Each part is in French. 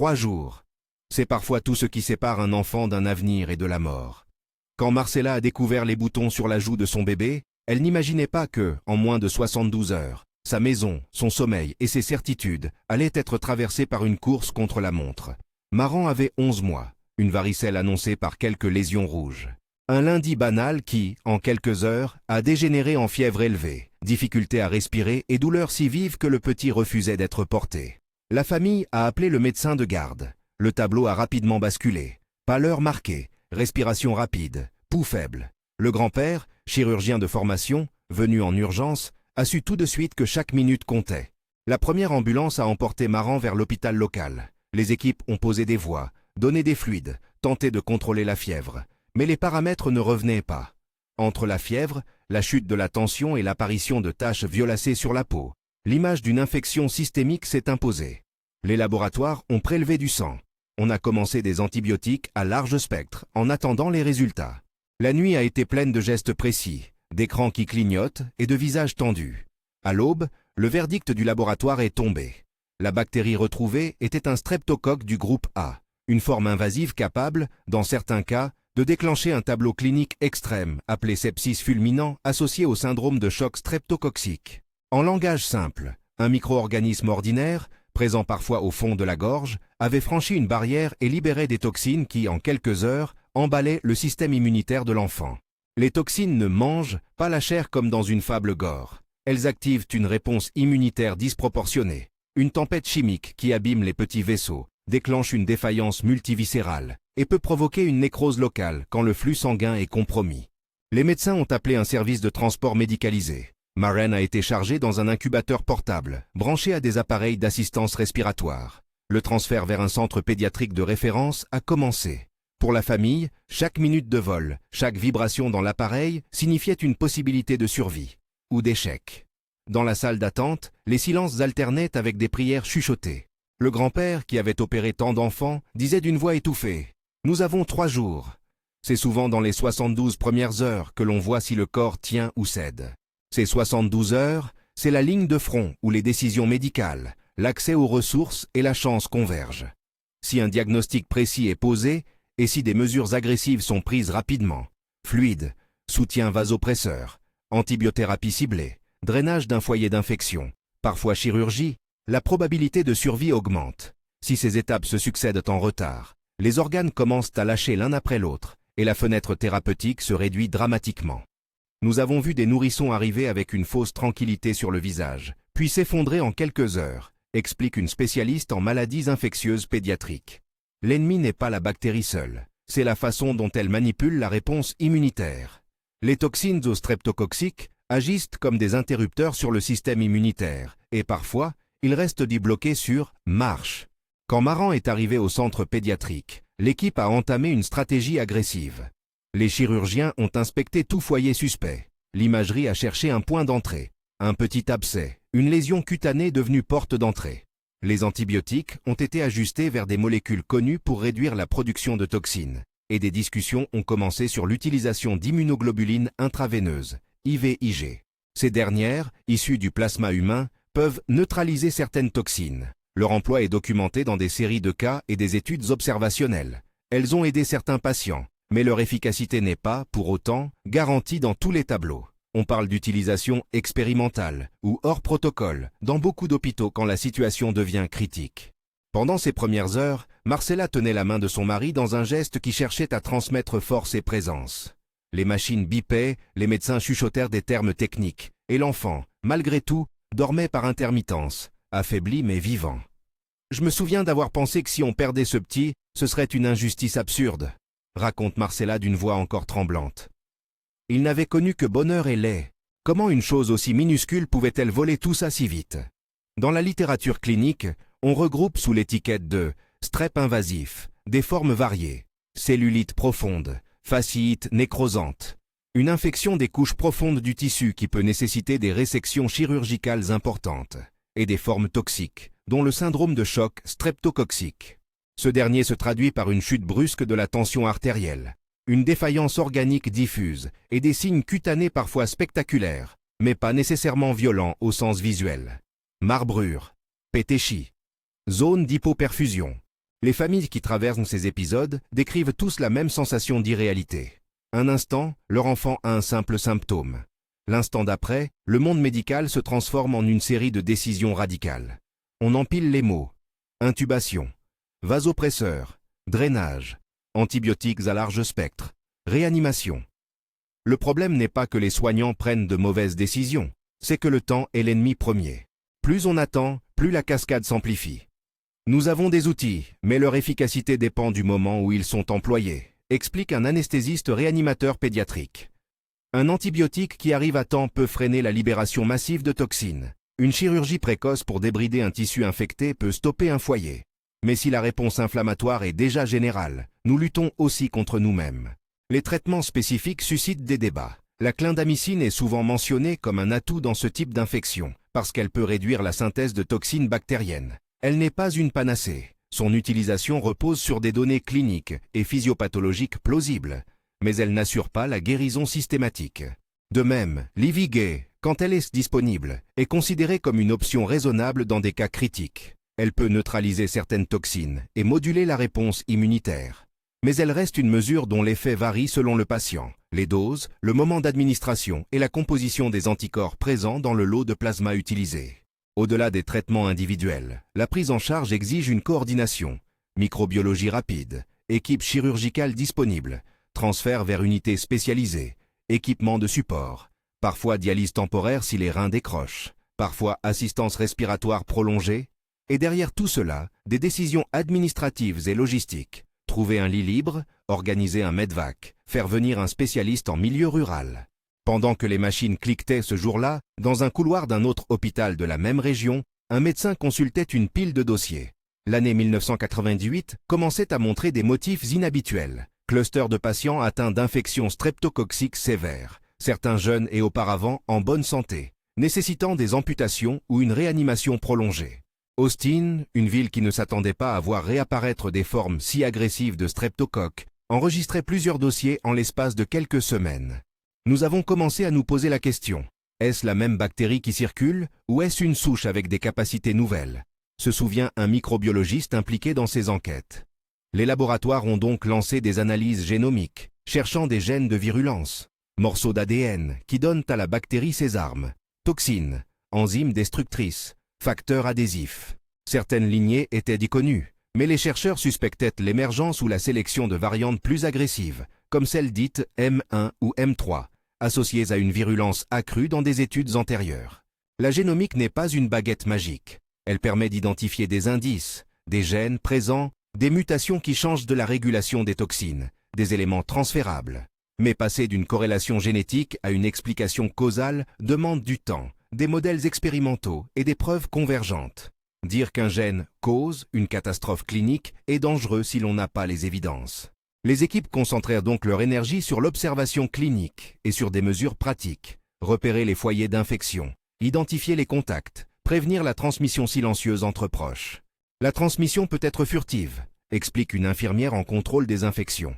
3 jours. C'est parfois tout ce qui sépare un enfant d'un avenir et de la mort. Quand Marcella a découvert les boutons sur la joue de son bébé, elle n'imaginait pas que, en moins de 72 heures, sa maison, son sommeil et ses certitudes allaient être traversés par une course contre la montre. Maran avait 11 mois, une varicelle annoncée par quelques lésions rouges. Un lundi banal qui, en quelques heures, a dégénéré en fièvre élevée, difficulté à respirer et douleur si vive que le petit refusait d'être porté. La famille a appelé le médecin de garde. Le tableau a rapidement basculé. Pâleur marquée, respiration rapide, pouls faible. Le grand-père, chirurgien de formation, venu en urgence, a su tout de suite que chaque minute comptait. La première ambulance a emporté Maran vers l'hôpital local. Les équipes ont posé des voies, donné des fluides, tenté de contrôler la fièvre. Mais les paramètres ne revenaient pas. Entre la fièvre, la chute de la tension et l'apparition de taches violacées sur la peau, l'image d'une infection systémique s'est imposée. Les laboratoires ont prélevé du sang. On a commencé des antibiotiques à large spectre en attendant les résultats. La nuit a été pleine de gestes précis, d'écrans qui clignotent et de visages tendus. À l'aube, le verdict du laboratoire est tombé. La bactérie retrouvée était un streptocoque du groupe A, une forme invasive capable, dans certains cas, de déclencher un tableau clinique extrême appelé sepsis fulminant associé au syndrome de choc streptococcique. En langage simple, un micro-organisme ordinaire, présent parfois au fond de la gorge, avait franchi une barrière et libéré des toxines qui, en quelques heures, emballaient le système immunitaire de l'enfant. Les toxines ne mangent pas la chair comme dans une fable gore. Elles activent une réponse immunitaire disproportionnée, une tempête chimique qui abîme les petits vaisseaux, déclenche une défaillance multiviscérale et peut provoquer une nécrose locale quand le flux sanguin est compromis. Les médecins ont appelé un service de transport médicalisé. Maren a été chargé dans un incubateur portable, branché à des appareils d'assistance respiratoire. Le transfert vers un centre pédiatrique de référence a commencé. Pour la famille, chaque minute de vol, chaque vibration dans l'appareil signifiait une possibilité de survie ou d'échec. Dans la salle d'attente, les silences alternaient avec des prières chuchotées. Le grand-père, qui avait opéré tant d'enfants, disait d'une voix étouffée « Nous avons 3 jours ». C'est souvent dans les 72 premières heures que l'on voit si le corps tient ou cède. Ces 72 heures, c'est la ligne de front où les décisions médicales, l'accès aux ressources et la chance convergent. Si un diagnostic précis est posé et si des mesures agressives sont prises rapidement, fluide, soutien vasopresseur, antibiothérapie ciblée, drainage d'un foyer d'infection, parfois chirurgie, la probabilité de survie augmente. Si ces étapes se succèdent en retard, les organes commencent à lâcher l'un après l'autre et la fenêtre thérapeutique se réduit dramatiquement. Nous avons vu des nourrissons arriver avec une fausse tranquillité sur le visage, puis s'effondrer en quelques heures, explique une spécialiste en maladies infectieuses pédiatriques. L'ennemi n'est pas la bactérie seule, c'est la façon dont elle manipule la réponse immunitaire. Les toxines au streptococcique agissent comme des interrupteurs sur le système immunitaire, et parfois, ils restent dit bloqués sur « marche ». Quand Maran est arrivé au centre pédiatrique, l'équipe a entamé une stratégie agressive. Les chirurgiens ont inspecté tout foyer suspect. L'imagerie a cherché un point d'entrée, un petit abcès, une lésion cutanée devenue porte d'entrée. Les antibiotiques ont été ajustés vers des molécules connues pour réduire la production de toxines, et des discussions ont commencé sur l'utilisation d'immunoglobulines intraveineuses, IVIG. Ces dernières, issues du plasma humain, peuvent neutraliser certaines toxines. Leur emploi est documenté dans des séries de cas et des études observationnelles. Elles ont aidé certains patients, mais leur efficacité n'est pas, pour autant, garantie dans tous les tableaux. On parle d'utilisation expérimentale ou hors protocole dans beaucoup d'hôpitaux quand la situation devient critique. Pendant ces premières heures, Marcella tenait la main de son mari dans un geste qui cherchait à transmettre force et présence. Les machines bipaient, les médecins chuchotèrent des termes techniques, et l'enfant, malgré tout, dormait par intermittence, affaibli mais vivant. Je me souviens d'avoir pensé que si on perdait ce petit, ce serait une injustice absurde, raconte Marcella d'une voix encore tremblante. Il n'avait connu que bonheur et lait. Comment une chose aussi minuscule pouvait-elle voler tout ça si vite? Dans la littérature clinique, on regroupe sous l'étiquette de strep invasif des formes variées, cellulite profonde, fasciite nécrosante, une infection des couches profondes du tissu qui peut nécessiter des résections chirurgicales importantes, et des formes toxiques, dont le syndrome de choc streptococcique. Ce dernier se traduit par une chute brusque de la tension artérielle, une défaillance organique diffuse et des signes cutanés parfois spectaculaires, mais pas nécessairement violents au sens visuel. Marbrure, pétéchie, zone d'hypoperfusion, Les familles qui traversent ces épisodes décrivent tous la même sensation d'irréalité. Un instant, leur enfant a un simple symptôme. L'instant d'après, le monde médical se transforme en une série de décisions radicales. On empile les mots. Intubation, vasopresseur, drainage, antibiotiques à large spectre, réanimation. Le problème n'est pas que les soignants prennent de mauvaises décisions, c'est que le temps est l'ennemi premier. Plus on attend, plus la cascade s'amplifie. Nous avons des outils, mais leur efficacité dépend du moment où ils sont employés, explique un anesthésiste réanimateur pédiatrique. Un antibiotique qui arrive à temps peut freiner la libération massive de toxines. Une chirurgie précoce pour débrider un tissu infecté peut stopper un foyer. Mais si la réponse inflammatoire est déjà générale, nous luttons aussi contre nous-mêmes. Les traitements spécifiques suscitent des débats. La clindamycine est souvent mentionnée comme un atout dans ce type d'infection, parce qu'elle peut réduire la synthèse de toxines bactériennes. Elle n'est pas une panacée. Son utilisation repose sur des données cliniques et physiopathologiques plausibles, mais elle n'assure pas la guérison systématique. De même, l'IVIG, quand elle est disponible, est considérée comme une option raisonnable dans des cas critiques. Elle peut neutraliser certaines toxines et moduler la réponse immunitaire. Mais elle reste une mesure dont l'effet varie selon le patient, les doses, le moment d'administration et la composition des anticorps présents dans le lot de plasma utilisé. Au-delà des traitements individuels, la prise en charge exige une coordination, microbiologie rapide, équipe chirurgicale disponible, transfert vers unité spécialisée, équipement de support, parfois dialyse temporaire si les reins décrochent, parfois assistance respiratoire prolongée, et derrière tout cela, des décisions administratives et logistiques. Trouver un lit libre, organiser un medvac, faire venir un spécialiste en milieu rural. Pendant que les machines cliquetaient ce jour-là, dans un couloir d'un autre hôpital de la même région, un médecin consultait une pile de dossiers. L'année 1998 commençait à montrer des motifs inhabituels. Cluster de patients atteints d'infections streptococciques sévères, certains jeunes et auparavant en bonne santé, nécessitant des amputations ou une réanimation prolongée. Austin, une ville qui ne s'attendait pas à voir réapparaître des formes si agressives de streptocoque, enregistrait plusieurs dossiers en l'espace de quelques semaines. Nous avons commencé à nous poser la question, est-ce la même bactérie qui circule ou est-ce une souche avec des capacités nouvelles? Se souvient un microbiologiste impliqué dans ces enquêtes. Les laboratoires ont donc lancé des analyses génomiques, cherchant des gènes de virulence, morceaux d'ADN qui donnent à la bactérie ses armes, toxines, enzymes destructrices, facteurs adhésifs. Certaines lignées étaient connues, mais les chercheurs suspectaient l'émergence ou la sélection de variantes plus agressives, comme celles dites M1 ou M3, associées à une virulence accrue dans des études antérieures. La génomique n'est pas une baguette magique. Elle permet d'identifier des indices, des gènes présents, des mutations qui changent de la régulation des toxines, des éléments transférables. Mais passer d'une corrélation génétique à une explication causale demande du temps, des modèles expérimentaux et des preuves convergentes. Dire qu'un gène cause une catastrophe clinique est dangereux si l'on n'a pas les évidences. Les équipes concentrèrent donc leur énergie sur l'observation clinique et sur des mesures pratiques, repérer les foyers d'infection, identifier les contacts, prévenir la transmission silencieuse entre proches. La transmission peut être furtive, explique une infirmière en contrôle des infections.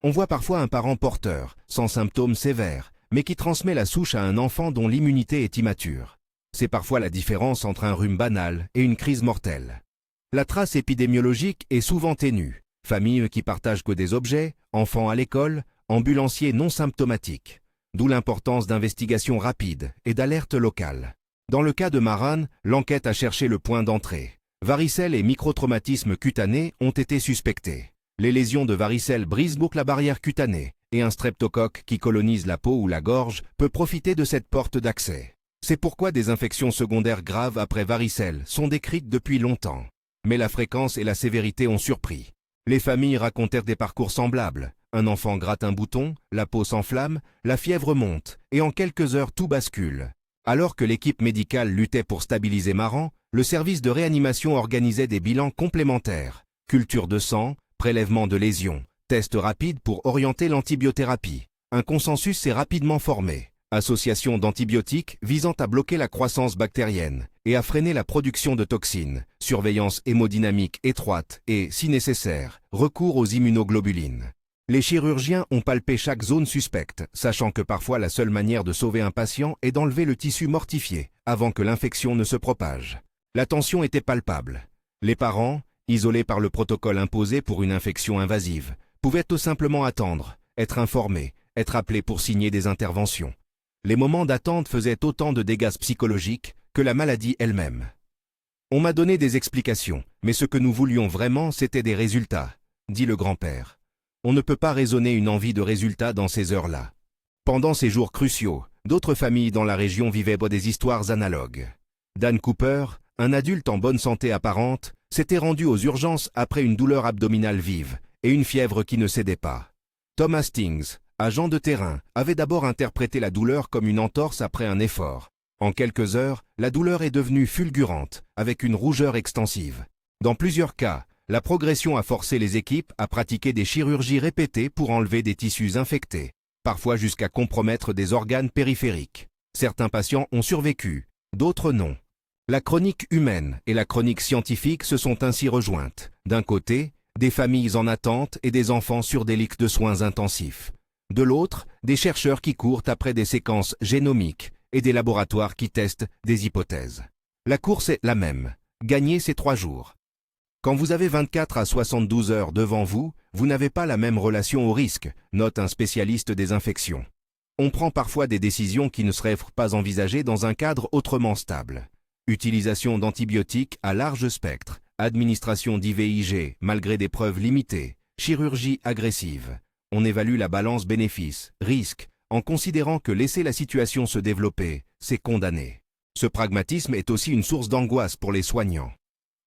On voit parfois un parent porteur, sans symptômes sévères, mais qui transmet la souche à un enfant dont l'immunité est immature. C'est parfois la différence entre un rhume banal et une crise mortelle. La trace épidémiologique est souvent ténue. Familles qui partagent que des objets, enfants à l'école, ambulanciers non symptomatiques. D'où l'importance d'investigations rapides et d'alertes locales. Dans le cas de Maran, l'enquête a cherché le point d'entrée. Varicelle et microtraumatismes cutanés ont été suspectés. Les lésions de varicelle brisent donc la barrière cutanée, et un streptocoque qui colonise la peau ou la gorge peut profiter de cette porte d'accès. C'est pourquoi des infections secondaires graves après varicelle sont décrites depuis longtemps. Mais la fréquence et la sévérité ont surpris. Les familles racontèrent des parcours semblables. Un enfant gratte un bouton, la peau s'enflamme, la fièvre monte, et en quelques heures tout bascule. Alors que l'équipe médicale luttait pour stabiliser Maran, le service de réanimation organisait des bilans complémentaires. Culture de sang, prélèvement de lésions, tests rapides pour orienter l'antibiothérapie. Un consensus s'est rapidement formé. Association d'antibiotiques visant à bloquer la croissance bactérienne et à freiner la production de toxines, surveillance hémodynamique étroite et, si nécessaire, recours aux immunoglobulines. Les chirurgiens ont palpé chaque zone suspecte, sachant que parfois la seule manière de sauver un patient est d'enlever le tissu mortifié avant que l'infection ne se propage. La tension était palpable. Les parents, isolés par le protocole imposé pour une infection invasive, pouvaient tout simplement attendre, être informés, être appelés pour signer des interventions. Les moments d'attente faisaient autant de dégâts psychologiques que la maladie elle-même. On m'a donné des explications, mais ce que nous voulions vraiment, c'était des résultats, dit le grand-père. On ne peut pas raisonner une envie de résultat dans ces heures-là. Pendant ces jours cruciaux, d'autres familles dans la région vivaient des histoires analogues. Dan Cooper, un adulte en bonne santé apparente, s'était rendu aux urgences après une douleur abdominale vive et une fièvre qui ne cédait pas. Tom Hastings, agent de terrain, avait d'abord interprété la douleur comme une entorse après un effort. En quelques heures, la douleur est devenue fulgurante, avec une rougeur extensive. Dans plusieurs cas, la progression a forcé les équipes à pratiquer des chirurgies répétées pour enlever des tissus infectés, parfois jusqu'à compromettre des organes périphériques. Certains patients ont survécu, d'autres non. La chronique humaine et la chronique scientifique se sont ainsi rejointes. D'un côté, des familles en attente et des enfants sur des lits de soins intensifs. De l'autre, des chercheurs qui courent après des séquences génomiques et des laboratoires qui testent des hypothèses. La course est la même. Gagner ces 3 jours. Quand vous avez 24 à 72 heures devant vous, vous n'avez pas la même relation au risque, note un spécialiste des infections. On prend parfois des décisions qui ne seraient pas envisagées dans un cadre autrement stable. Utilisation d'antibiotiques à large spectre, administration d'IVIG malgré des preuves limitées, chirurgie agressive. On évalue la balance bénéfice-risque en considérant que laisser la situation se développer, c'est condamner. Ce pragmatisme est aussi une source d'angoisse pour les soignants.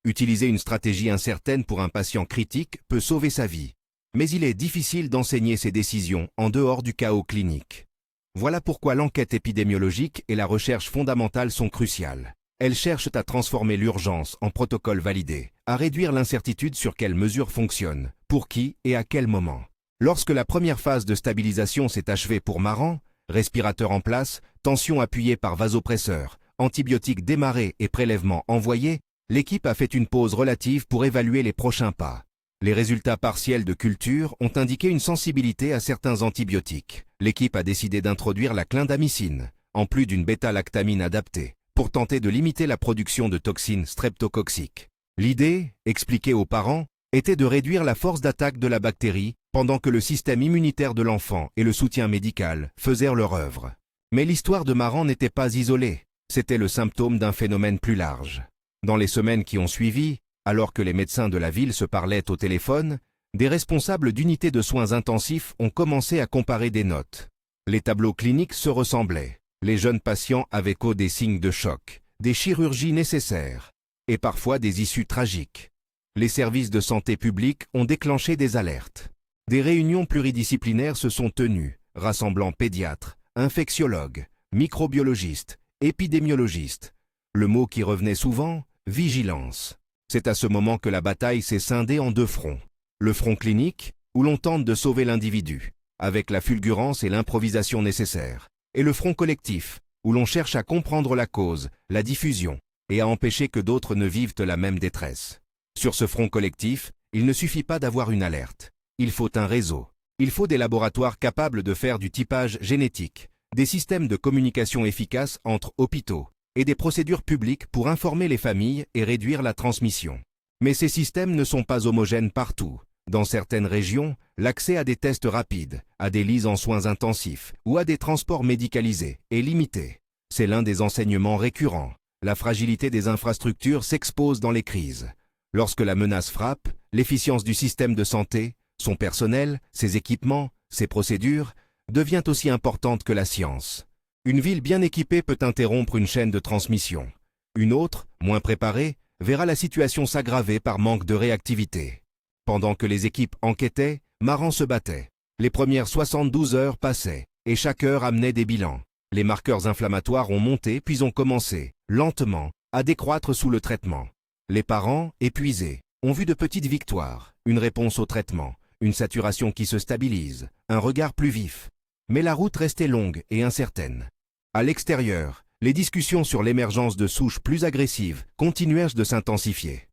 Utiliser une stratégie incertaine pour un patient critique peut sauver sa vie, mais il est difficile d'enseigner ces décisions en dehors du chaos clinique. Voilà pourquoi l'enquête épidémiologique et la recherche fondamentale sont cruciales. Elles cherchent à transformer l'urgence en protocole validé, à réduire l'incertitude sur quelles mesures fonctionnent, pour qui et à quel moment. Lorsque la première phase de stabilisation s'est achevée pour Maran, respirateur en place, tension appuyée par vasopresseur, antibiotiques démarrés et prélèvements envoyés, l'équipe a fait une pause relative pour évaluer les prochains pas. Les résultats partiels de culture ont indiqué une sensibilité à certains antibiotiques. L'équipe a décidé d'introduire la clindamycine, en plus d'une bêta-lactamine adaptée, pour tenter de limiter la production de toxines streptococciques. L'idée, expliquée aux parents, était de réduire la force d'attaque de la bactérie pendant que le système immunitaire de l'enfant et le soutien médical faisaient leur œuvre. Mais l'histoire de Maran n'était pas isolée, c'était le symptôme d'un phénomène plus large. Dans les semaines qui ont suivi, alors que les médecins de la ville se parlaient au téléphone, des responsables d'unités de soins intensifs ont commencé à comparer des notes. Les tableaux cliniques se ressemblaient. Les jeunes patients avaient des signes de choc, des chirurgies nécessaires, et parfois des issues tragiques. Les services de santé publique ont déclenché des alertes. Des réunions pluridisciplinaires se sont tenues, rassemblant pédiatres, infectiologues, microbiologistes, épidémiologistes. Le mot qui revenait souvent, vigilance. C'est à ce moment que la bataille s'est scindée en 2 fronts. Le front clinique, où l'on tente de sauver l'individu, avec la fulgurance et l'improvisation nécessaires. Et le front collectif, où l'on cherche à comprendre la cause, la diffusion, et à empêcher que d'autres ne vivent la même détresse. Sur ce front collectif, il ne suffit pas d'avoir une alerte. Il faut un réseau. Il faut des laboratoires capables de faire du typage génétique, des systèmes de communication efficaces entre hôpitaux, et des procédures publiques pour informer les familles et réduire la transmission. Mais ces systèmes ne sont pas homogènes partout. Dans certaines régions, l'accès à des tests rapides, à des lits en soins intensifs ou à des transports médicalisés est limité. C'est l'un des enseignements récurrents. La fragilité des infrastructures s'expose dans les crises. Lorsque la menace frappe, l'efficience du système de santé, son personnel, ses équipements, ses procédures, devient aussi importante que la science. Une ville bien équipée peut interrompre une chaîne de transmission. Une autre, moins préparée, verra la situation s'aggraver par manque de réactivité. Pendant que les équipes enquêtaient, Maran se battait. Les premières 72 heures passaient, et chaque heure amenait des bilans. Les marqueurs inflammatoires ont monté puis ont commencé, lentement, à décroître sous le traitement. Les parents, épuisés, ont vu de petites victoires, une réponse au traitement, une saturation qui se stabilise, un regard plus vif. Mais la route restait longue et incertaine. À l'extérieur, les discussions sur l'émergence de souches plus agressives continuèrent de s'intensifier.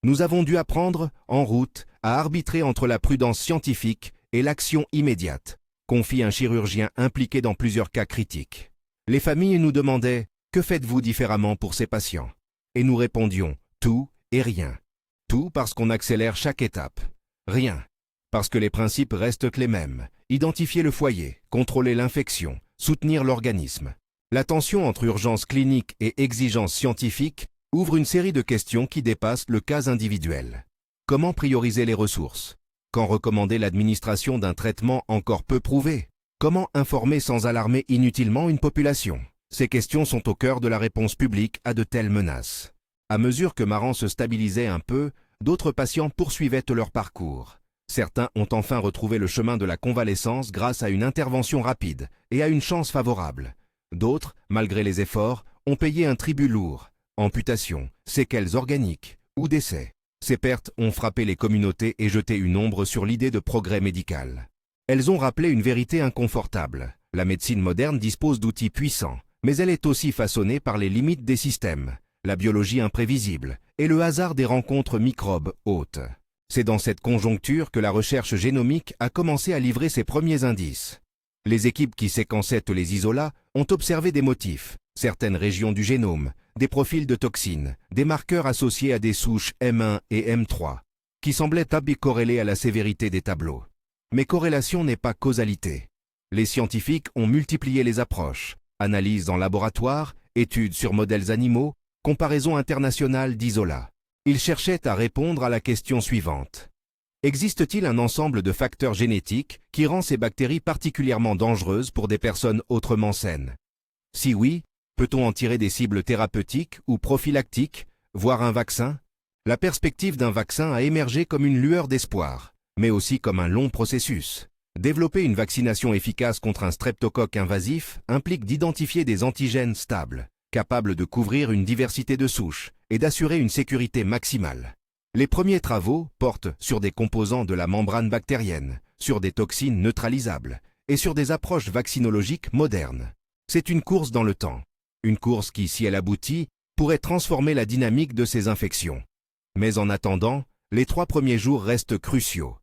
Nous avons dû apprendre, en route, à arbitrer entre la prudence scientifique et l'action immédiate, confie un chirurgien impliqué dans plusieurs cas critiques. Les familles nous demandaient « Que faites-vous différemment pour ces patients ?» Et nous répondions « Tout et rien ». Tout parce qu'on accélère chaque étape. Rien. Parce que les principes restent les mêmes. Identifier le foyer, contrôler l'infection, soutenir l'organisme. La tension entre urgence clinique et exigence scientifique ouvre une série de questions qui dépassent le cas individuel. Comment prioriser les ressources? Quand recommander l'administration d'un traitement encore peu prouvé? Comment informer sans alarmer inutilement une population? Ces questions sont au cœur de la réponse publique à de telles menaces. À mesure que Maran se stabilisait un peu, d'autres patients poursuivaient leur parcours. Certains ont enfin retrouvé le chemin de la convalescence grâce à une intervention rapide et à une chance favorable. D'autres, malgré les efforts, ont payé un tribut lourd. Amputation, séquelles organiques ou décès. Ces pertes ont frappé les communautés et jeté une ombre sur l'idée de progrès médical. Elles ont rappelé une vérité inconfortable. La médecine moderne dispose d'outils puissants, mais elle est aussi façonnée par les limites des systèmes, la biologie imprévisible et le hasard des rencontres microbes-hôtes. C'est dans cette conjoncture que la recherche génomique a commencé à livrer ses premiers indices. Les équipes qui séquençaient les isolats ont observé des motifs, certaines régions du génome, des profils de toxines, des marqueurs associés à des souches M1 et M3, qui semblaient corrélés à la sévérité des tableaux. Mais corrélation n'est pas causalité. Les scientifiques ont multiplié les approches, analyses en laboratoire, études sur modèles animaux, comparaison internationale d'isolats. Ils cherchaient à répondre à la question suivante. Existe-t-il un ensemble de facteurs génétiques qui rend ces bactéries particulièrement dangereuses pour des personnes autrement saines? Si oui, peut-on en tirer des cibles thérapeutiques ou prophylactiques, voire un vaccin? La perspective d'un vaccin a émergé comme une lueur d'espoir, mais aussi comme un long processus. Développer une vaccination efficace contre un streptocoque invasif implique d'identifier des antigènes stables, capables de couvrir une diversité de souches et d'assurer une sécurité maximale. Les premiers travaux portent sur des composants de la membrane bactérienne, sur des toxines neutralisables et sur des approches vaccinologiques modernes. C'est une course dans le temps. Une course qui, si elle aboutit, pourrait transformer la dynamique de ces infections. Mais en attendant, les 3 premiers jours restent cruciaux.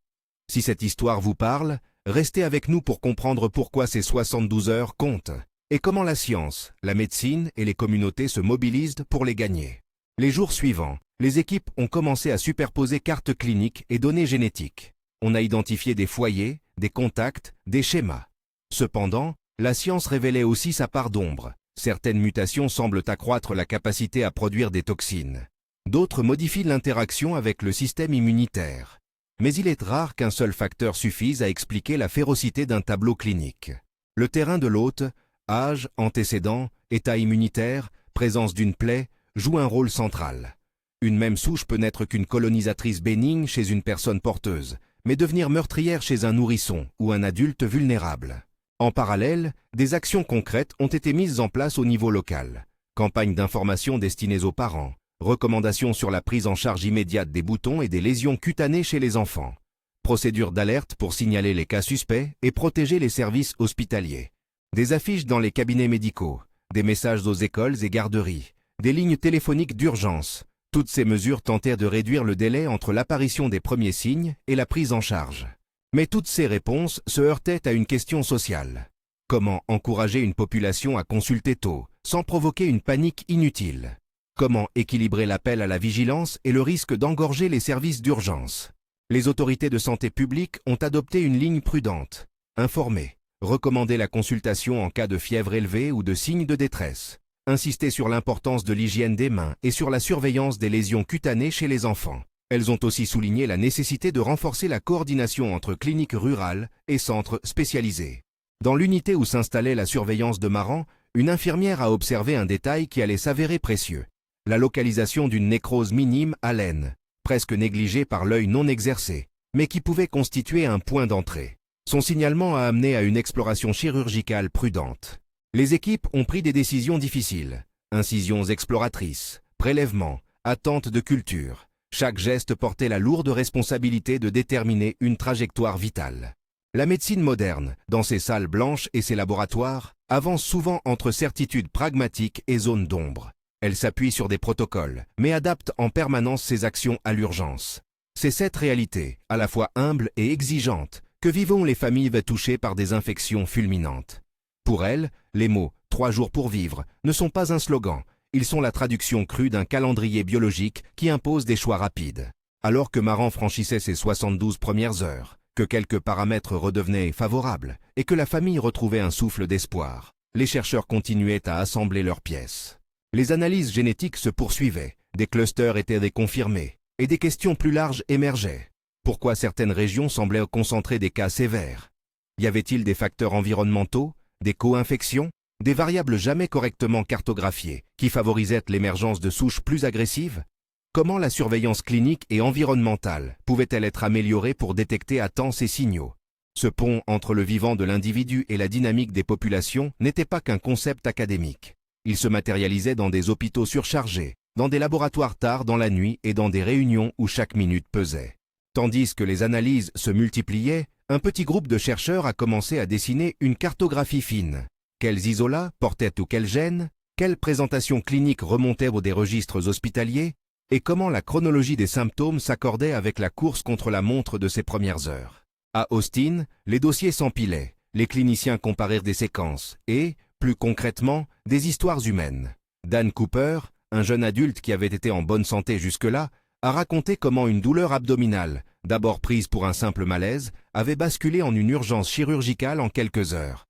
Si cette histoire vous parle, restez avec nous pour comprendre pourquoi ces 72 heures comptent et comment la science, la médecine et les communautés se mobilisent pour les gagner. Les jours suivants, les équipes ont commencé à superposer cartes cliniques et données génétiques. On a identifié des foyers, des contacts, des schémas. Cependant, la science révélait aussi sa part d'ombre. Certaines mutations semblent accroître la capacité à produire des toxines. D'autres modifient l'interaction avec le système immunitaire. Mais il est rare qu'un seul facteur suffise à expliquer la férocité d'un tableau clinique. Le terrain de l'hôte, âge, antécédents, état immunitaire, présence d'une plaie, joue un rôle central. Une même souche peut n'être qu'une colonisatrice bénigne chez une personne porteuse, mais devenir meurtrière chez un nourrisson ou un adulte vulnérable. En parallèle, des actions concrètes ont été mises en place au niveau local. Campagnes d'information destinées aux parents, recommandations sur la prise en charge immédiate des boutons et des lésions cutanées chez les enfants, procédures d'alerte pour signaler les cas suspects et protéger les services hospitaliers, des affiches dans les cabinets médicaux, des messages aux écoles et garderies, des lignes téléphoniques d'urgence. Toutes ces mesures tentèrent de réduire le délai entre l'apparition des premiers signes et la prise en charge. Mais toutes ces réponses se heurtaient à une question sociale. Comment encourager une population à consulter tôt, sans provoquer une panique inutile? Comment équilibrer l'appel à la vigilance et le risque d'engorger les services d'urgence? Les autorités de santé publique ont adopté une ligne prudente. Informer, recommander la consultation en cas de fièvre élevée ou de signes de détresse. Insister sur l'importance de l'hygiène des mains et sur la surveillance des lésions cutanées chez les enfants. Elles ont aussi souligné la nécessité de renforcer la coordination entre cliniques rurales et centres spécialisés. Dans l'unité où s'installait la surveillance de Maran, une infirmière a observé un détail qui allait s'avérer précieux. La localisation d'une nécrose minime à l'aine, presque négligée par l'œil non exercé, mais qui pouvait constituer un point d'entrée. Son signalement a amené à une exploration chirurgicale prudente. Les équipes ont pris des décisions difficiles. Incisions exploratrices, prélèvements, attente de culture. Chaque geste portait la lourde responsabilité de déterminer une trajectoire vitale. La médecine moderne, dans ses salles blanches et ses laboratoires, avance souvent entre certitudes pragmatiques et zones d'ombre. Elle s'appuie sur des protocoles, mais adapte en permanence ses actions à l'urgence. C'est cette réalité, à la fois humble et exigeante, que vivent les familles touchées par des infections fulminantes. Pour elles, les mots « 3 jours pour vivre » ne sont pas un slogan, ils sont la traduction crue d'un calendrier biologique qui impose des choix rapides. Alors que Maran franchissait ses 72 premières heures, que quelques paramètres redevenaient favorables et que la famille retrouvait un souffle d'espoir, les chercheurs continuaient à assembler leurs pièces. Les analyses génétiques se poursuivaient, des clusters étaient déconfirmés et des questions plus larges émergeaient. Pourquoi certaines régions semblaient concentrer des cas sévères? Y avait-il des facteurs environnementaux, des co-infections, des variables jamais correctement cartographiées qui favorisaient l'émergence de souches plus agressives? Comment la surveillance clinique et environnementale pouvait-elle être améliorée pour détecter à temps ces signaux? Ce pont entre le vivant de l'individu et la dynamique des populations n'était pas qu'un concept académique. Il se matérialisait dans des hôpitaux surchargés, dans des laboratoires tard dans la nuit et dans des réunions où chaque minute pesait. Tandis que les analyses se multipliaient, un petit groupe de chercheurs a commencé à dessiner une cartographie fine. Quels isolats portaient ou quels gènes? Quelles présentations cliniques remontaient des registres hospitaliers? Et comment la chronologie des symptômes s'accordait avec la course contre la montre de ces premières heures. À Austin, les dossiers s'empilaient, les cliniciens comparèrent des séquences et, plus concrètement, des histoires humaines. Dan Cooper, un jeune adulte qui avait été en bonne santé jusque-là, a raconté comment une douleur abdominale, d'abord prise pour un simple malaise, avait basculé en une urgence chirurgicale en quelques heures.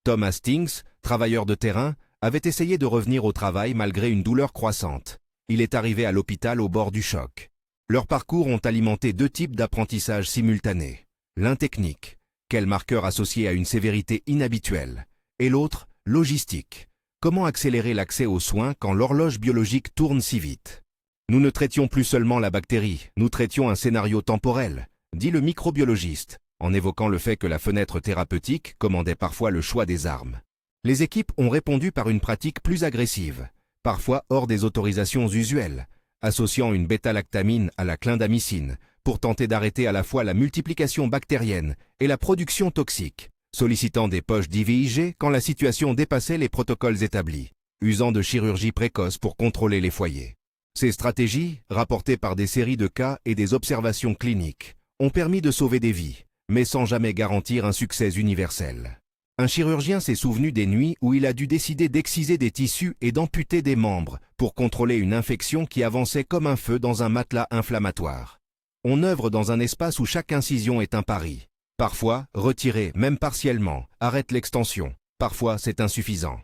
Tom Hastings, travailleur de terrain, avait essayé de revenir au travail malgré une douleur croissante. Il est arrivé à l'hôpital au bord du choc. Leurs parcours ont alimenté deux types d'apprentissage simultanés. L'un technique, quel marqueur associé à une sévérité inhabituelle, et l'autre, logistique. Comment accélérer l'accès aux soins quand l'horloge biologique tourne si vite? Nous ne traitions plus seulement la bactérie, nous traitions un scénario temporel, dit le microbiologiste, en évoquant le fait que la fenêtre thérapeutique commandait parfois le choix des armes. Les équipes ont répondu par une pratique plus agressive, parfois hors des autorisations usuelles, associant une bêta-lactamine à la clindamycine pour tenter d'arrêter à la fois la multiplication bactérienne et la production toxique, sollicitant des poches d'IVIG quand la situation dépassait les protocoles établis, usant de chirurgie précoce pour contrôler les foyers. Ces stratégies, rapportées par des séries de cas et des observations cliniques, ont permis de sauver des vies, mais sans jamais garantir un succès universel. Un chirurgien s'est souvenu des nuits où il a dû décider d'exciser des tissus et d'amputer des membres pour contrôler une infection qui avançait comme un feu dans un matelas inflammatoire. On œuvre dans un espace où chaque incision est un pari. Parfois, retirer, même partiellement, arrête l'extension. Parfois, c'est insuffisant.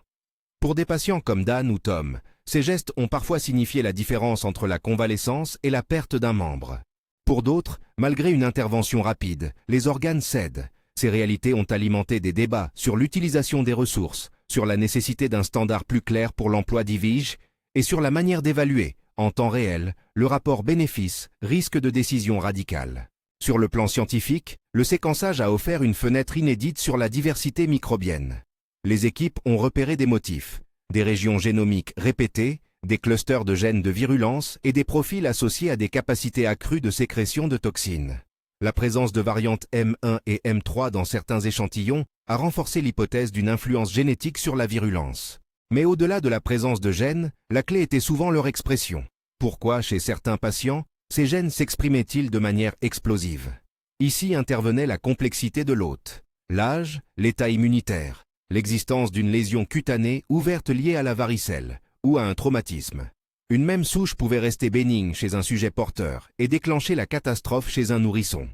Pour des patients comme Dan ou Tom, ces gestes ont parfois signifié la différence entre la convalescence et la perte d'un membre. Pour d'autres, malgré une intervention rapide, les organes cèdent. Ces réalités ont alimenté des débats sur l'utilisation des ressources, sur la nécessité d'un standard plus clair pour l'emploi d'IVIG et sur la manière d'évaluer, en temps réel, le rapport bénéfice-risque de décision radicale. Sur le plan scientifique, le séquençage a offert une fenêtre inédite sur la diversité microbienne. Les équipes ont repéré des motifs, des régions génomiques répétées, des clusters de gènes de virulence et des profils associés à des capacités accrues de sécrétion de toxines. La présence de variantes M1 et M3 dans certains échantillons a renforcé l'hypothèse d'une influence génétique sur la virulence. Mais au-delà de la présence de gènes, la clé était souvent leur expression. Pourquoi, chez certains patients, ces gènes s'exprimaient-ils de manière explosive? Ici intervenait la complexité de l'hôte, l'âge, l'état immunitaire, l'existence d'une lésion cutanée ouverte liée à la varicelle ou à un traumatisme. Une même souche pouvait rester bénigne chez un sujet porteur et déclencher la catastrophe chez un nourrisson.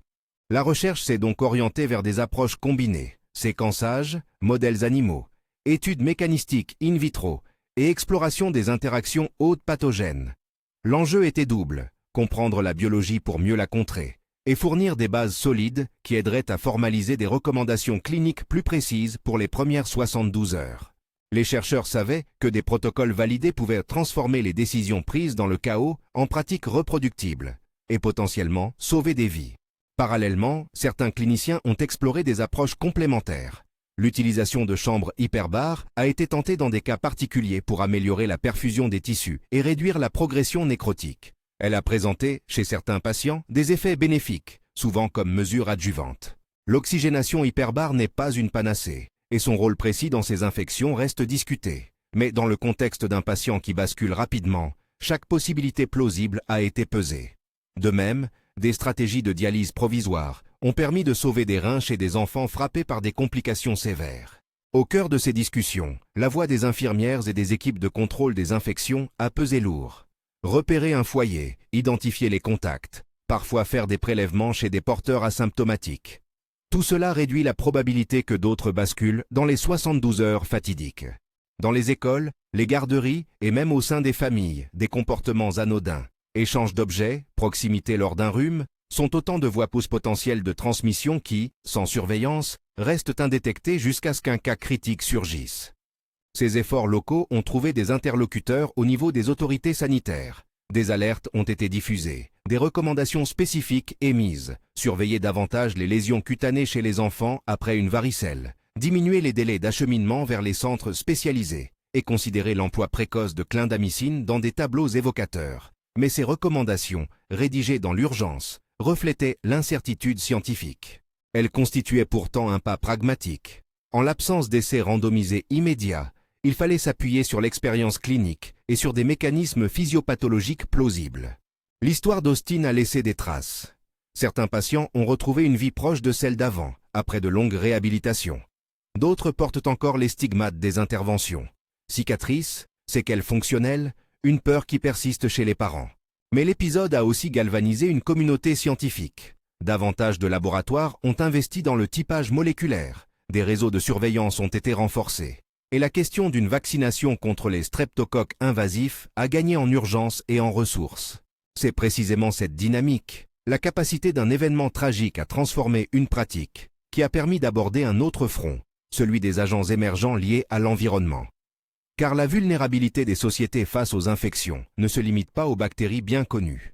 La recherche s'est donc orientée vers des approches combinées, séquençage, modèles animaux, études mécanistiques in vitro et exploration des interactions hôtes pathogènes. L'enjeu était double, comprendre la biologie pour mieux la contrer, et fournir des bases solides qui aideraient à formaliser des recommandations cliniques plus précises pour les premières 72 heures. Les chercheurs savaient que des protocoles validés pouvaient transformer les décisions prises dans le chaos en pratiques reproductibles et potentiellement sauver des vies. Parallèlement, certains cliniciens ont exploré des approches complémentaires. L'utilisation de chambres hyperbares a été tentée dans des cas particuliers pour améliorer la perfusion des tissus et réduire la progression nécrotique. Elle a présenté, chez certains patients, des effets bénéfiques, souvent comme mesure adjuvante. L'oxygénation hyperbare n'est pas une panacée, et son rôle précis dans ces infections reste discuté. Mais dans le contexte d'un patient qui bascule rapidement, chaque possibilité plausible a été pesée. De même, des stratégies de dialyse provisoire ont permis de sauver des reins chez des enfants frappés par des complications sévères. Au cœur de ces discussions, la voix des infirmières et des équipes de contrôle des infections a pesé lourd. Repérer un foyer, identifier les contacts, parfois faire des prélèvements chez des porteurs asymptomatiques. Tout cela réduit la probabilité que d'autres basculent dans les 72 heures fatidiques. Dans les écoles, les garderies et même au sein des familles, des comportements anodins, échange d'objets, proximité lors d'un rhume, sont autant de voies potentielles de transmission qui, sans surveillance, restent indétectées jusqu'à ce qu'un cas critique surgisse. Ces efforts locaux ont trouvé des interlocuteurs au niveau des autorités sanitaires. Des alertes ont été diffusées, des recommandations spécifiques émises, surveiller davantage les lésions cutanées chez les enfants après une varicelle, diminuer les délais d'acheminement vers les centres spécialisés et considérer l'emploi précoce de clindamycine dans des tableaux évocateurs. Mais ces recommandations, rédigées dans l'urgence, reflétaient l'incertitude scientifique. Elles constituaient pourtant un pas pragmatique. En l'absence d'essais randomisés immédiats, il fallait s'appuyer sur l'expérience clinique et sur des mécanismes physiopathologiques plausibles. L'histoire d'Austin a laissé des traces. Certains patients ont retrouvé une vie proche de celle d'avant, après de longues réhabilitations. D'autres portent encore les stigmates des interventions. Cicatrices, séquelles fonctionnelles, une peur qui persiste chez les parents. Mais l'épisode a aussi galvanisé une communauté scientifique. Davantage de laboratoires ont investi dans le typage moléculaire. Des réseaux de surveillance ont été renforcés. Et la question d'une vaccination contre les streptocoques invasifs a gagné en urgence et en ressources. C'est précisément cette dynamique, la capacité d'un événement tragique à transformer une pratique, qui a permis d'aborder un autre front, celui des agents émergents liés à l'environnement. Car la vulnérabilité des sociétés face aux infections ne se limite pas aux bactéries bien connues.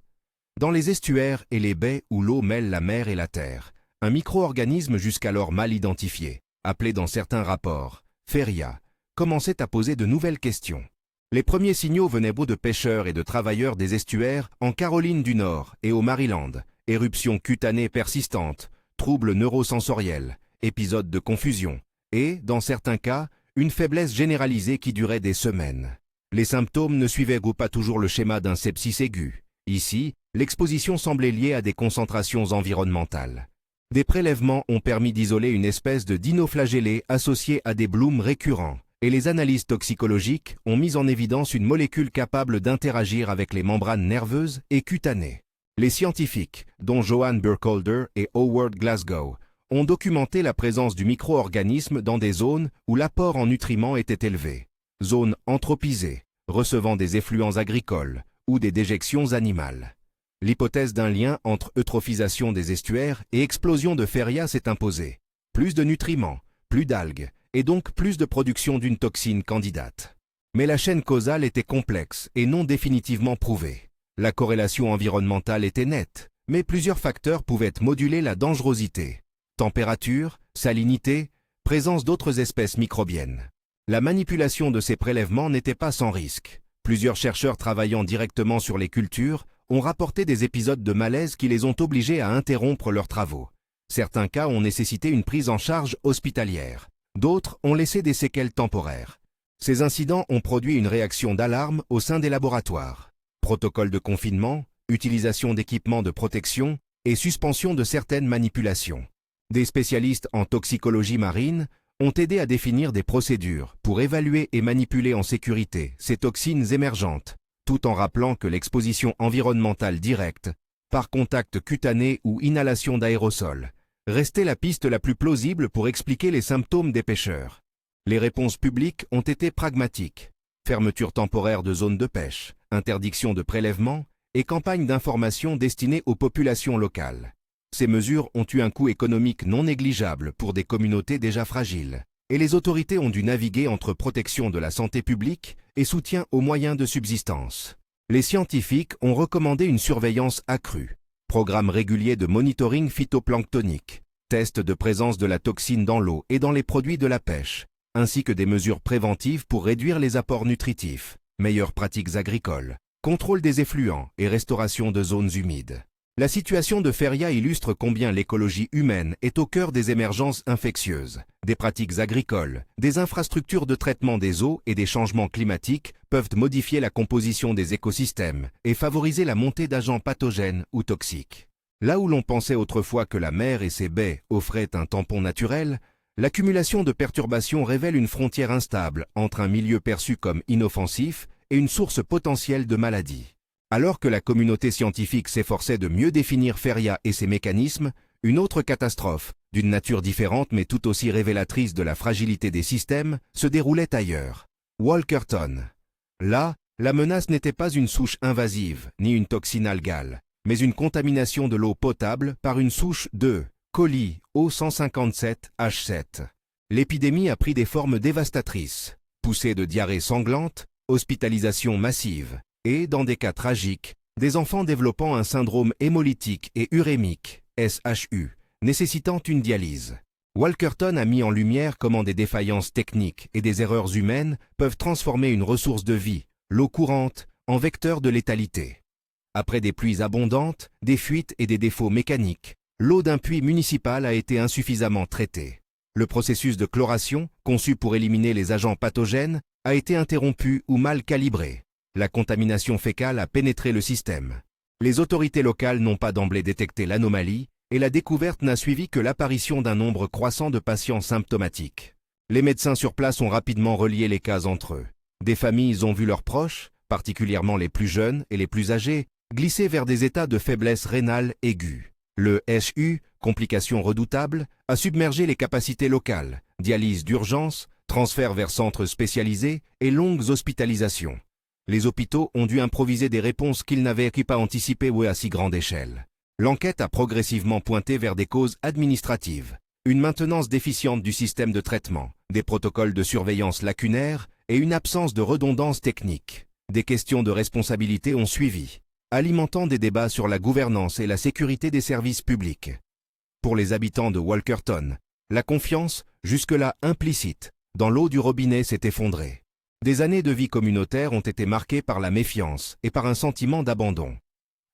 Dans les estuaires et les baies où l'eau mêle la mer et la terre, un micro-organisme jusqu'alors mal identifié, appelé dans certains rapports Feria, commençait à poser de nouvelles questions. Les premiers signaux venaient de pêcheurs et de travailleurs des estuaires en Caroline du Nord et au Maryland, éruptions cutanées persistantes, troubles neurosensoriels, épisodes de confusion et, dans certains cas, une faiblesse généralisée qui durait des semaines. Les symptômes ne suivaient pas toujours le schéma d'un sepsis aigu. Ici, l'exposition semblait liée à des concentrations environnementales. Des prélèvements ont permis d'isoler une espèce de dinoflagellé associée à des blooms récurrents, et les analyses toxicologiques ont mis en évidence une molécule capable d'interagir avec les membranes nerveuses et cutanées. Les scientifiques, dont Johan Burkholder et Howard Glasgow, ont documenté la présence du micro-organisme dans des zones où l'apport en nutriments était élevé. Zones anthropisées, recevant des effluents agricoles ou des déjections animales. L'hypothèse d'un lien entre eutrophisation des estuaires et explosion de Feria s'est imposée. Plus de nutriments, plus d'algues, et donc plus de production d'une toxine candidate. Mais la chaîne causale était complexe et non définitivement prouvée. La corrélation environnementale était nette, mais plusieurs facteurs pouvaient moduler la dangerosité. Température, salinité, présence d'autres espèces microbiennes. La manipulation de ces prélèvements n'était pas sans risque. Plusieurs chercheurs travaillant directement sur les cultures ont rapporté des épisodes de malaise qui les ont obligés à interrompre leurs travaux. Certains cas ont nécessité une prise en charge hospitalière. D'autres ont laissé des séquelles temporaires. Ces incidents ont produit une réaction d'alarme au sein des laboratoires. Protocole de confinement, utilisation d'équipements de protection et suspension de certaines manipulations. Des spécialistes en toxicologie marine ont aidé à définir des procédures pour évaluer et manipuler en sécurité ces toxines émergentes, tout en rappelant que l'exposition environnementale directe, par contact cutané ou inhalation d'aérosols, restait la piste la plus plausible pour expliquer les symptômes des pêcheurs. Les réponses publiques ont été pragmatiques. Fermeture temporaire de zones de pêche, interdiction de prélèvement et campagne d'information destinée aux populations locales. Ces mesures ont eu un coût économique non négligeable pour des communautés déjà fragiles, et les autorités ont dû naviguer entre protection de la santé publique et soutien aux moyens de subsistance. Les scientifiques ont recommandé une surveillance accrue, programme régulier de monitoring phytoplanctonique, tests de présence de la toxine dans l'eau et dans les produits de la pêche, ainsi que des mesures préventives pour réduire les apports nutritifs, meilleures pratiques agricoles, contrôle des effluents et restauration de zones humides. La situation de Feria illustre combien l'écologie humaine est au cœur des émergences infectieuses. Des pratiques agricoles, des infrastructures de traitement des eaux et des changements climatiques peuvent modifier la composition des écosystèmes et favoriser la montée d'agents pathogènes ou toxiques. Là où l'on pensait autrefois que la mer et ses baies offraient un tampon naturel, l'accumulation de perturbations révèle une frontière instable entre un milieu perçu comme inoffensif et une source potentielle de maladies. Alors que la communauté scientifique s'efforçait de mieux définir Feria et ses mécanismes, une autre catastrophe, d'une nature différente mais tout aussi révélatrice de la fragilité des systèmes, se déroulait ailleurs. Walkerton. Là, la menace n'était pas une souche invasive, ni une toxine algale, mais une contamination de l'eau potable par une souche de Coli O157H7. L'épidémie a pris des formes dévastatrices, poussées de diarrhées sanglantes, hospitalisations massives, et, dans des cas tragiques, des enfants développant un syndrome hémolytique et urémique, SHU, nécessitant une dialyse. Walkerton a mis en lumière comment des défaillances techniques et des erreurs humaines peuvent transformer une ressource de vie, l'eau courante, en vecteur de létalité. Après des pluies abondantes, des fuites et des défauts mécaniques, l'eau d'un puits municipal a été insuffisamment traitée. Le processus de chloration, conçu pour éliminer les agents pathogènes, a été interrompu ou mal calibré. La contamination fécale a pénétré le système. Les autorités locales n'ont pas d'emblée détecté l'anomalie et la découverte n'a suivi que l'apparition d'un nombre croissant de patients symptomatiques. Les médecins sur place ont rapidement relié les cas entre eux. Des familles ont vu leurs proches, particulièrement les plus jeunes et les plus âgés, glisser vers des états de faiblesse rénale aiguë. Le SHU, complication redoutable, a submergé les capacités locales, dialyse d'urgence, transfert vers centres spécialisés et longues hospitalisations. Les hôpitaux ont dû improviser des réponses qu'ils n'avaient pas anticipées ou à si grande échelle. L'enquête a progressivement pointé vers des causes administratives, une maintenance déficiente du système de traitement, des protocoles de surveillance lacunaires et une absence de redondance technique. Des questions de responsabilité ont suivi, alimentant des débats sur la gouvernance et la sécurité des services publics. Pour les habitants de Walkerton, la confiance, jusque-là implicite, dans l'eau du robinet s'est effondrée. Des années de vie communautaire ont été marquées par la méfiance et par un sentiment d'abandon.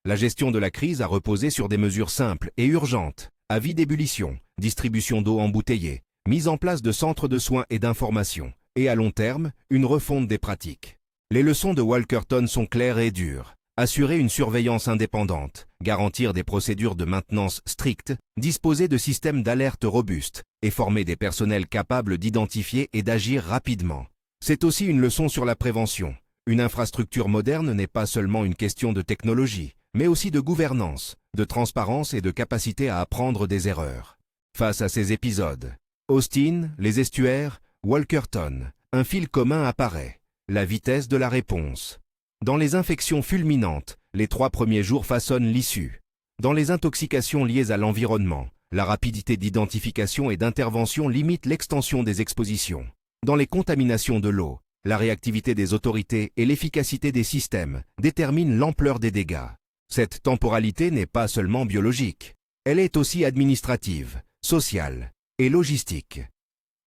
La gestion de la crise a reposé sur des mesures simples et urgentes, avis d'ébullition, distribution d'eau embouteillée, mise en place de centres de soins et d'information, et à long terme, une refonte des pratiques. Les leçons de Walkerton sont claires et dures. Assurer une surveillance indépendante, garantir des procédures de maintenance strictes, disposer de systèmes d'alerte robustes et former des personnels capables d'identifier et d'agir rapidement. C'est aussi une leçon sur la prévention. Une infrastructure moderne n'est pas seulement une question de technologie, mais aussi de gouvernance, de transparence et de capacité à apprendre des erreurs. Face à ces épisodes, Austin, les estuaires, Walkerton, un fil commun apparaît, la vitesse de la réponse. Dans les infections fulminantes, les 3 premiers jours façonnent l'issue. Dans les intoxications liées à l'environnement, la rapidité d'identification et d'intervention limite l'extension des expositions. Dans les contaminations de l'eau, la réactivité des autorités et l'efficacité des systèmes déterminent l'ampleur des dégâts. Cette temporalité n'est pas seulement biologique, elle est aussi administrative, sociale et logistique.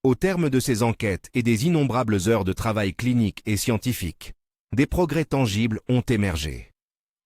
Au terme de ces enquêtes et des innombrables heures de travail clinique et scientifique, des progrès tangibles ont émergé.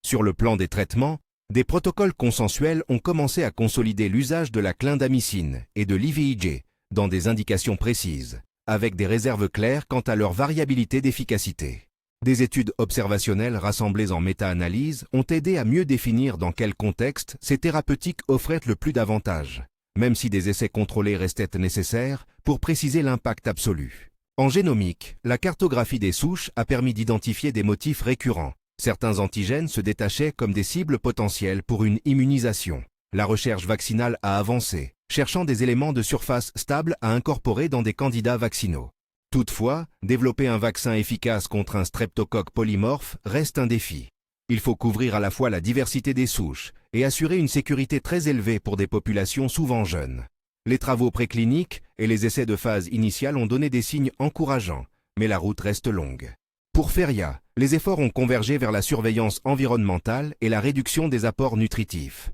Sur le plan des traitements, des protocoles consensuels ont commencé à consolider l'usage de la clindamycine et de l'IVIG dans des indications précises, avec des réserves claires quant à leur variabilité d'efficacité. Des études observationnelles rassemblées en méta-analyse ont aidé à mieux définir dans quel contexte ces thérapeutiques offraient le plus d'avantages, même si des essais contrôlés restaient nécessaires pour préciser l'impact absolu. En génomique, la cartographie des souches a permis d'identifier des motifs récurrents. Certains antigènes se détachaient comme des cibles potentielles pour une immunisation. La recherche vaccinale a avancé, cherchant des éléments de surface stables à incorporer dans des candidats vaccinaux. Toutefois, développer un vaccin efficace contre un streptocoque polymorphe reste un défi. Il faut couvrir à la fois la diversité des souches et assurer une sécurité très élevée pour des populations souvent jeunes. Les travaux précliniques et les essais de phase initiale ont donné des signes encourageants, mais la route reste longue. Pour Feria, les efforts ont convergé vers la surveillance environnementale et la réduction des apports nutritifs.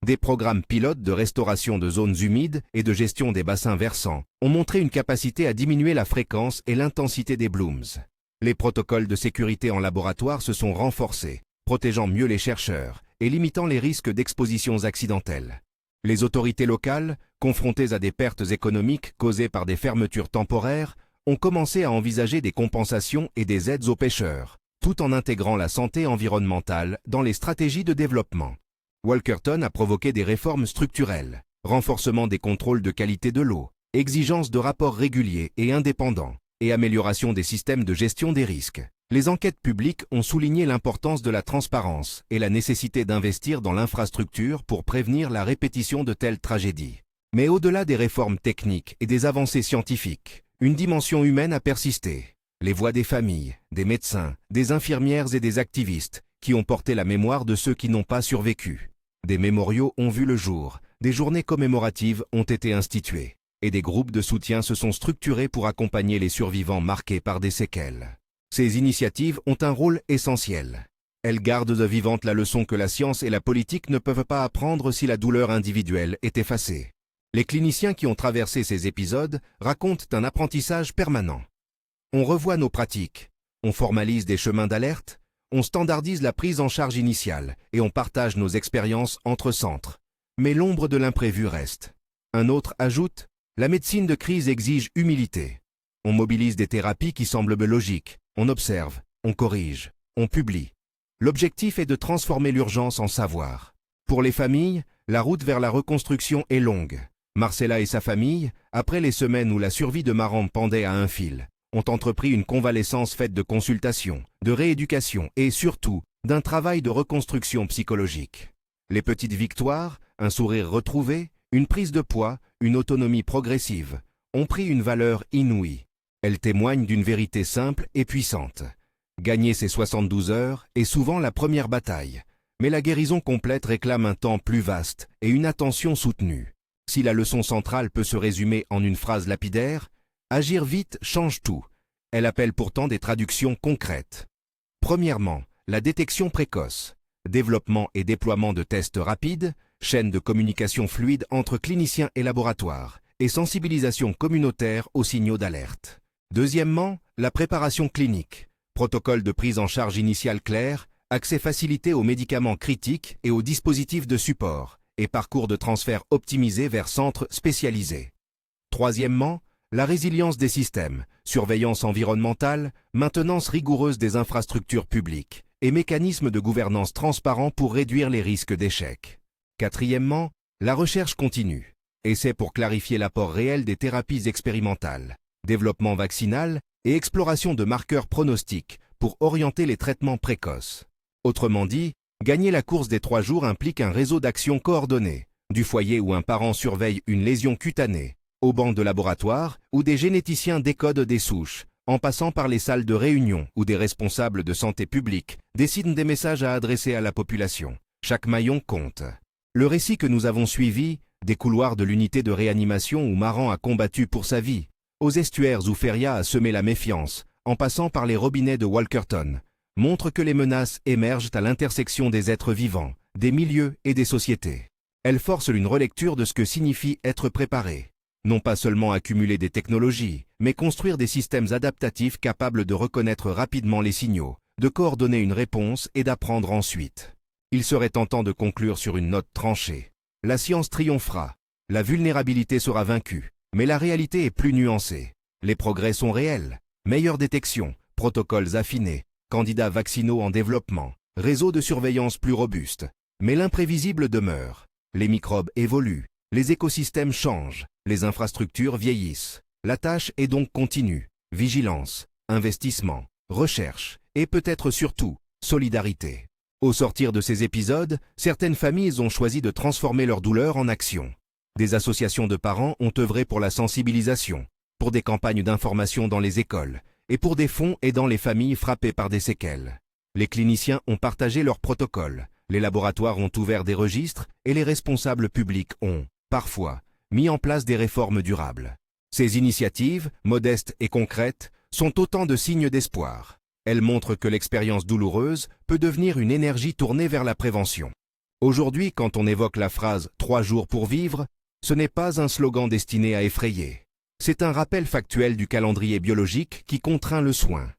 Des programmes pilotes de restauration de zones humides et de gestion des bassins versants ont montré une capacité à diminuer la fréquence et l'intensité des blooms. Les protocoles de sécurité en laboratoire se sont renforcés, protégeant mieux les chercheurs et limitant les risques d'expositions accidentelles. Les autorités locales, confrontées à des pertes économiques causées par des fermetures temporaires, ont commencé à envisager des compensations et des aides aux pêcheurs, tout en intégrant la santé environnementale dans les stratégies de développement. Walkerton a provoqué des réformes structurelles, renforcement des contrôles de qualité de l'eau, exigence de rapports réguliers et indépendants, et amélioration des systèmes de gestion des risques. Les enquêtes publiques ont souligné l'importance de la transparence et la nécessité d'investir dans l'infrastructure pour prévenir la répétition de telles tragédies. Mais au-delà des réformes techniques et des avancées scientifiques, une dimension humaine a persisté. Les voix des familles, des médecins, des infirmières et des activistes qui ont porté la mémoire de ceux qui n'ont pas survécu. Des mémoriaux ont vu le jour, des journées commémoratives ont été instituées, et des groupes de soutien se sont structurés pour accompagner les survivants marqués par des séquelles. Ces initiatives ont un rôle essentiel. Elles gardent de vivante la leçon que la science et la politique ne peuvent pas apprendre si la douleur individuelle est effacée. Les cliniciens qui ont traversé ces épisodes racontent un apprentissage permanent. On revoit nos pratiques, on formalise des chemins d'alerte, on standardise la prise en charge initiale et on partage nos expériences entre centres. Mais l'ombre de l'imprévu reste. Un autre ajoute, la médecine de crise exige humilité. On mobilise des thérapies qui semblent logiques, on observe, on corrige, on publie. L'objectif est de transformer l'urgence en savoir. Pour les familles, la route vers la reconstruction est longue. Marcella et sa famille, après les semaines où la survie de Maran pendait à un fil, ont entrepris une convalescence faite de consultations, de rééducation et surtout d'un travail de reconstruction psychologique. Les petites victoires, un sourire retrouvé, une prise de poids, une autonomie progressive, ont pris une valeur inouïe. Elles témoignent d'une vérité simple et puissante. Gagner ces 72 heures est souvent la première bataille, mais la guérison complète réclame un temps plus vaste et une attention soutenue. Si la leçon centrale peut se résumer en une phrase lapidaire, agir vite change tout. Elle appelle pourtant des traductions concrètes. Premièrement, la détection précoce. Développement et déploiement de tests rapides, chaîne de communication fluide entre cliniciens et laboratoires, et sensibilisation communautaire aux signaux d'alerte. Deuxièmement, la préparation clinique. Protocole de prise en charge initiale clair, accès facilité aux médicaments critiques et aux dispositifs de support, et parcours de transfert optimisé vers centres spécialisés. Troisièmement, la résilience des systèmes, surveillance environnementale, maintenance rigoureuse des infrastructures publiques et mécanismes de gouvernance transparents pour réduire les risques d'échec. Quatrièmement, la recherche continue, essais pour clarifier l'apport réel des thérapies expérimentales, développement vaccinal et exploration de marqueurs pronostiques pour orienter les traitements précoces. Autrement dit, gagner la course des 3 jours implique un réseau d'actions coordonnées, du foyer où un parent surveille une lésion cutanée, au banc de laboratoire où des généticiens décodent des souches, en passant par les salles de réunion où des responsables de santé publique décident des messages à adresser à la population. Chaque maillon compte. Le récit que nous avons suivi, des couloirs de l'unité de réanimation où Maran a combattu pour sa vie, aux estuaires où Feria a semé la méfiance, en passant par les robinets de Walkerton, montre que les menaces émergent à l'intersection des êtres vivants, des milieux et des sociétés. Elles forcent une relecture de ce que signifie être préparé. Non pas seulement accumuler des technologies, mais construire des systèmes adaptatifs capables de reconnaître rapidement les signaux, de coordonner une réponse et d'apprendre ensuite. Il serait tentant de conclure sur une note tranchée. La science triomphera, la vulnérabilité sera vaincue, mais la réalité est plus nuancée. Les progrès sont réels, meilleure détection, protocoles affinés, candidats vaccinaux en développement, réseaux de surveillance plus robustes. Mais l'imprévisible demeure. Les microbes évoluent, les écosystèmes changent, les infrastructures vieillissent. La tâche est donc continue. Vigilance, investissement, recherche et peut-être surtout solidarité. Au sortir de ces épisodes, certaines familles ont choisi de transformer leur douleur en action. Des associations de parents ont œuvré pour la sensibilisation, pour des campagnes d'information dans les écoles et pour des fonds aidant les familles frappées par des séquelles. Les cliniciens ont partagé leurs protocoles, les laboratoires ont ouvert des registres et les responsables publics ont, parfois, mis en place des réformes durables. Ces initiatives, modestes et concrètes, sont autant de signes d'espoir. Elles montrent que l'expérience douloureuse peut devenir une énergie tournée vers la prévention. Aujourd'hui, quand on évoque la phrase « 3 jours pour vivre », ce n'est pas un slogan destiné à effrayer. C'est un rappel factuel du calendrier biologique qui contraint le soin.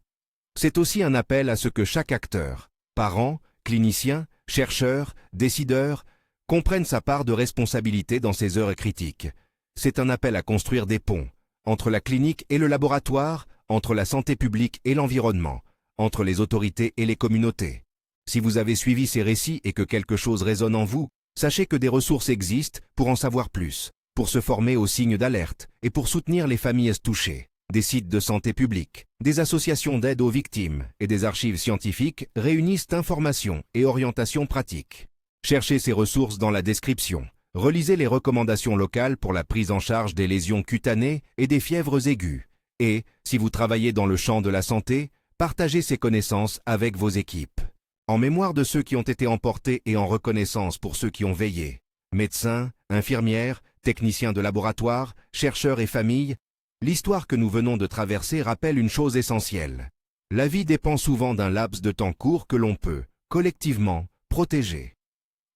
C'est aussi un appel à ce que chaque acteur, parents, cliniciens, chercheurs, décideurs, comprenne sa part de responsabilité dans ces heures critiques. C'est un appel à construire des ponts, entre la clinique et le laboratoire, entre la santé publique et l'environnement, entre les autorités et les communautés. Si vous avez suivi ces récits et que quelque chose résonne en vous, sachez que des ressources existent pour en savoir plus, pour se former aux signes d'alerte et pour soutenir les familles touchées. Des sites de santé publique, des associations d'aide aux victimes et des archives scientifiques réunissent informations et orientations pratiques. Cherchez ces ressources dans la description. Relisez les recommandations locales pour la prise en charge des lésions cutanées et des fièvres aiguës. Et, si vous travaillez dans le champ de la santé, partagez ces connaissances avec vos équipes. En mémoire de ceux qui ont été emportés et en reconnaissance pour ceux qui ont veillé. Médecins, infirmières, techniciens de laboratoire, chercheurs et familles, l'histoire que nous venons de traverser rappelle une chose essentielle. La vie dépend souvent d'un laps de temps court que l'on peut, collectivement, protéger.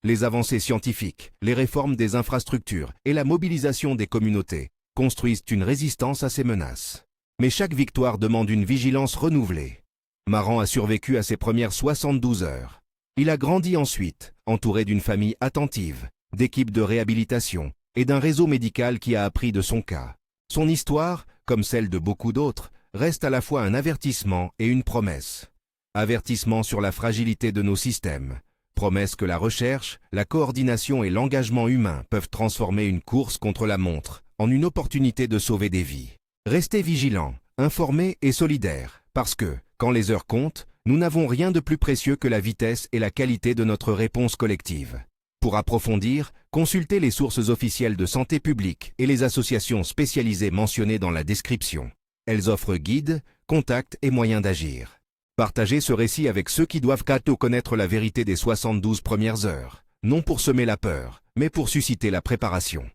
Les avancées scientifiques, les réformes des infrastructures et la mobilisation des communautés construisent une résistance à ces menaces. Mais chaque victoire demande une vigilance renouvelée. Maran a survécu à ses premières 72 heures. Il a grandi ensuite, entouré d'une famille attentive, d'équipes de réhabilitation et d'un réseau médical qui a appris de son cas. Son histoire, comme celle de beaucoup d'autres, reste à la fois un avertissement et une promesse. Avertissement sur la fragilité de nos systèmes. Promesse que la recherche, la coordination et l'engagement humain peuvent transformer une course contre la montre en une opportunité de sauver des vies. Restez vigilants, informés et solidaires, parce que, quand les heures comptent, nous n'avons rien de plus précieux que la vitesse et la qualité de notre réponse collective. Pour approfondir, consultez les sources officielles de santé publique et les associations spécialisées mentionnées dans la description. Elles offrent guides, contacts et moyens d'agir. Partagez ce récit avec ceux qui doivent connaître la vérité des 72 premières heures, non pour semer la peur, mais pour susciter la préparation.